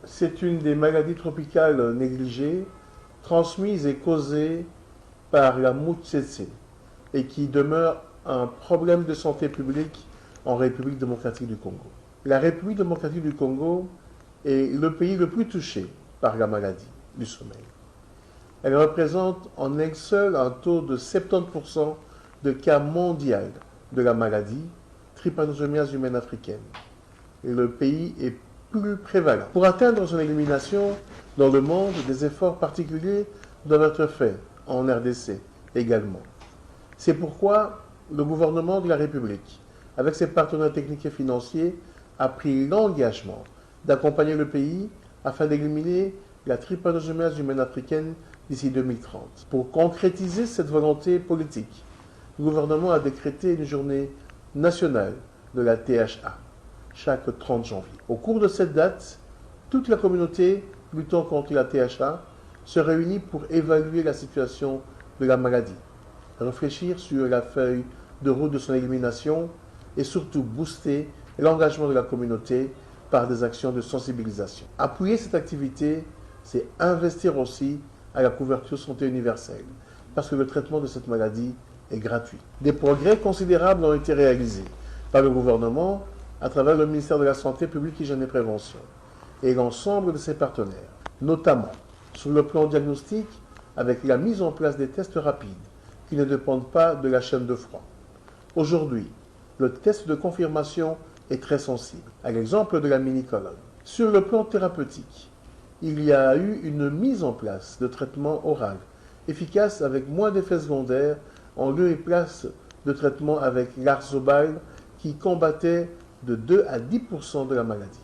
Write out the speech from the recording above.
C'est une des maladies tropicales négligées, transmises et causées par la moute tsetse et qui demeure un problème de santé publique en République démocratique du Congo. La République démocratique du Congo est le pays le plus touché par la maladie du sommeil. Elle représente en elle seule un taux de 70% de cas mondial de la maladie, trypanosomiase humaine africaine. Et le pays est plus prévalent. Pour atteindre son élimination dans le monde, des efforts particuliers doivent être faits en RDC également. C'est pourquoi le gouvernement de la République, avec ses partenaires techniques et financiers, a pris l'engagement d'accompagner le pays afin d'éliminer la trypanosomiase humaine africaine d'ici 2030. Pour concrétiser cette volonté politique, le gouvernement a décrété une journée nationale de la THA, chaque 30 janvier. Au cours de cette date, toute la communauté luttant contre la THA se réunit pour évaluer la situation de la maladie, réfléchir sur la feuille de route de son élimination et surtout booster l'engagement de la communauté par des actions de sensibilisation. Appuyer cette activité, c'est investir aussi à la couverture santé universelle, parce que le traitement de cette maladie est gratuit. Des progrès considérables ont été réalisés par le gouvernement à travers le ministère de la Santé publique, Hygiène et Prévention et l'ensemble de ses partenaires, notamment sur le plan diagnostique avec la mise en place des tests rapides qui ne dépendent pas de la chaîne de froid. Aujourd'hui, le test de confirmation est très sensible, à l'exemple de la mini-colonne. Sur le plan thérapeutique, il y a eu une mise en place de traitements oral efficace avec moins d'effets secondaires en lieu et place de traitements avec l'arzobal qui combattait de 2 à 10% de la maladie.